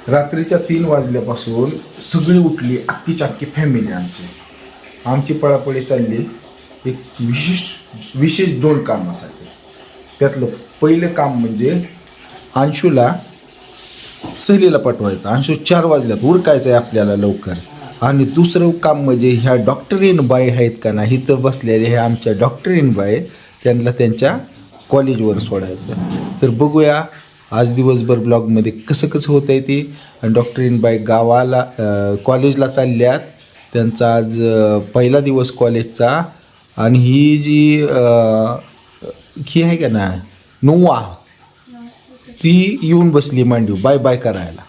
रात्रीच्या 3 वाजल्यापासून सगळी उठली, अख्खीची अख्खी फॅमिली आमची पळापळी चालली एक विशेष 2 कामासाठी. त्यातलं पहिलं काम म्हणजे अंशूला सहलीला पाठवायचं. अंशू 4 वाजल्यात उरकायचं आहे आपल्याला लवकर. आणि दुसरं काम म्हणजे ह्या डॉक्टरीन बाई आहेत का नाही इथं बसलेल्या ह्या आमच्या डॉक्टरीन बाई, त्यांना त्यांच्या कॉलेजवर सोडायचं. तर बघूया आज दिवसभर ब्लॉगमध्ये कसं कसं होतं आहे ते. आणि डॉक्टरीन बाई गावाला कॉलेजला चालल्यात. त्यांचा आज पहिला दिवस कॉलेजचा. आणि ही जी ही आहे का ना नोवा, ती येऊन बसली मांडीव बाय बाय करायला.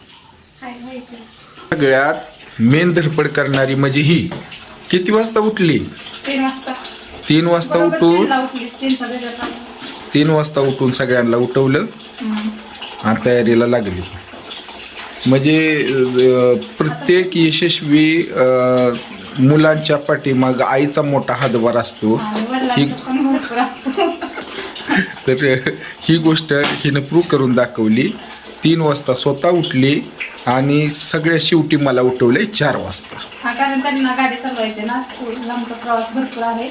सगळ्यात मेन धडपड करणारी म्हणजे ही किती वाजता उठली? 3 वाजता उठून 3 वाजता उठून सगळ्यांना उठवलं आणि तयारीला लागली. म्हणजे प्रत्येक यशस्वी मुलांच्या पाठीमाग आईचा मोठा हातभार असतो. तर ही गोष्ट हिनं प्रूव्ह करून दाखवली. 3 वाजता स्वतः उठली आणि सगळ्या शेवटी मला उठवले 4 वाजता. कारण त्यांना गाडी चालवायची ना, लांबचा प्रवास भरपूर आहे,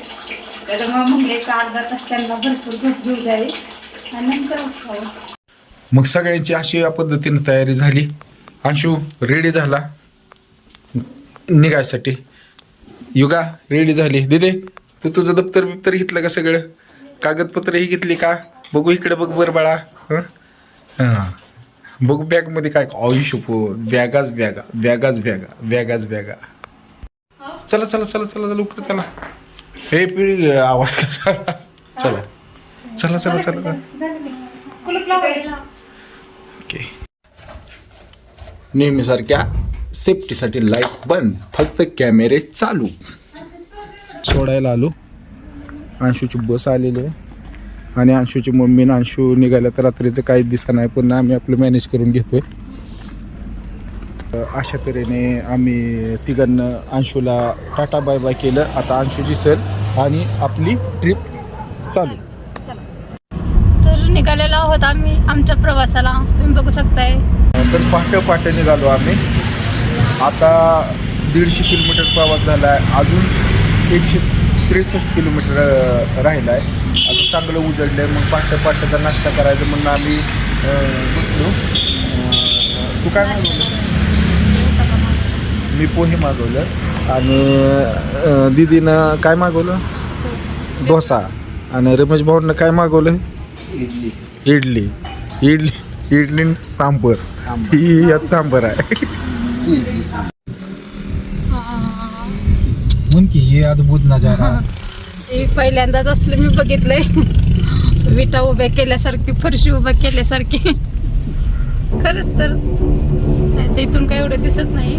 त्याच्यामुळे म्हणले एक अर्धा तास त्यांना भरपूर झोप घेऊ द्यावी आणि नंतर उठावं. मग सगळ्यांची अशी या पद्धतीने तयारी झाली. अंशू रेडी झाला निघायसाठी. युगा रेडी झाली. दिदे तू तुझं दप्तर बिप्तर घेतलं का? सगळं कागदपत्र ही घेतली का? बघू इकडे बघ बरं बाळा. हां बघू बॅगमध्ये काय. आयुष्यपो बॅगाच बॅगा बॅगाच बॅगा बॅगाच बॅगा. चला चला चला चला लवकर चला. हे पिढी आवाज कसा. चला चला चला चला. ओके. नेहमीसारख्या सेफ्टीसाठी लाईट बंद, फक्त कॅमेरे चालू. सोडायला आलो. अंशूची बस आलेली आहे आणि अंशूची मम्मी आणि अंशू निघाल्या तर रात्रीचं काहीच दिसत नाही, पण आम्ही आपलं मॅनेज करून घेतोय. अशा तऱ्हेने आम्ही तिघांना अंशूला टाटा बाय बाय केलं. आता अंशूची सर आणि आपली ट्रिप चालू. तर निघालेलो आहोत आम्ही आमच्या प्रवासाला, तुम्ही बघू शकताय. तर पहाटे निघालो आम्ही. आता 150 किलोमीटर प्रवास झाला आहे. अजून 163 किलोमीटर राहिला आहे. आता चांगलं उजळलं आहे. मग पहाटेचा नाश्ता करायचं म्हणून आम्ही बसलो. तू काय मागवलं? मी पोहे मागवलं आणि दीदीनं काय मागवलं? डोसा. आणि रमेश भाऊनं काय मागवलं? इडली इडली इडली सांबर. ही यात सांबर आहे. म्हण की हे अद्भुत नजारा. हे पहिल्यांदाच असलं मी बघितलंय. विटा उभ्या केल्यासारखी, फरशी उभ्या केल्यासारखी. खरंच तर इथून काय एवढं दिसत नाही.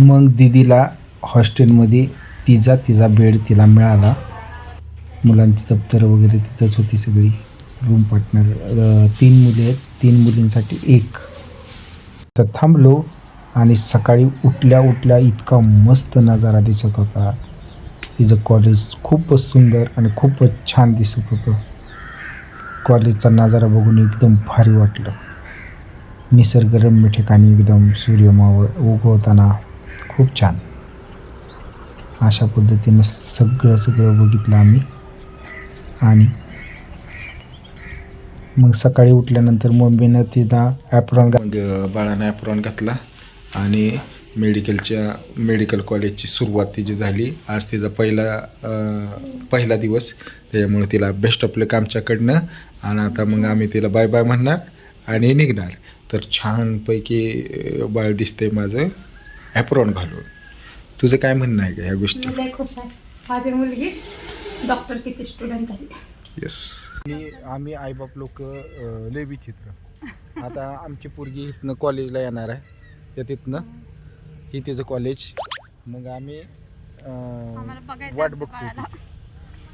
मग दीदीला हॉस्टेलमध्ये तिचा बेड तिला मिळाला. मुलांची दप्तरं वगैरे तिथंच होती सगळी. रूम पार्टनर 3 मुली आहेत, 3 मुलींसाठी 1. तर थांबलो आणि सकाळी उठल्या इतका मस्त नजारा दिसत होता. तिचं कॉलेज खूपच सुंदर आणि खूपच छान दिसत होतं. कॉलेजचा नजारा बघून एकदम भारी वाटलं. निसर्गरम्य ठिकाणी एकदम सूर्यमावळ उगवताना खूप छान. अशा पद्धतीनं सगळं बघितलं आम्ही. आणि मग सकाळी उठल्यानंतर मम्मीनं तिला ॲप्रॉन बाळानं ॲप्रॉन घातला आणि मेडिकल कॉलेजची सुरुवात तिची झाली. आज तिचा पहिला दिवस, त्याच्यामुळे तिला बेस्ट ऑफ लक आमच्याकडनं. आणि आता मग आम्ही तिला बाय बाय म्हणणार आणि निघणार. तर छानपैकी बाळ दिसतंय माझं ॲप्रॉन घालून. तुझं काय म्हणणं आहे का ह्या गोष्टी? मी लय खुश आहे, माझी मुलगी डॉक्टरकीची स्टुडंट झाली. येस. आम्ही आईबाप लोक लय विचित्र. आता आमची पोरगी इथनं कॉलेजला येणार आहे, त्या तिथनं ही तिचं कॉलेज. मग आम्ही वाट बघतो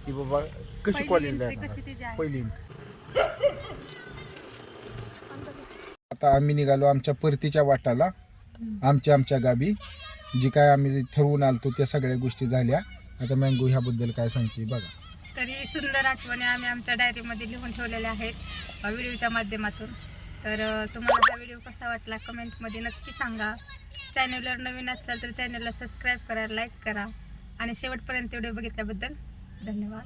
की बाबा कशी कॉलेजला येणार पहिली. आता आम्ही निघालो आमच्या परतीच्या वाटाला, आमच्या गावी. जी काय आम्ही ठरवून आलतो त्या सगळ्या गोष्टी झाल्या. आता मँगो ह्याबद्दल काय सांगते बघा. तरी सुंदर आठवणी आम्ही आमच्या डायरीमध्ये लिहून ठेवलेल्या आहेत व्हिडिओच्या माध्यमातून. तर तुम्हाला हा व्हिडिओ कसा वाटला कमेंटमध्ये नक्की सांगा. चॅनलवर नवीन असाल तर चॅनलला सबस्क्राईब करा, लाईक करा आणि शेवटपर्यंत व्हिडिओ बघितल्याबद्दल धन्यवाद.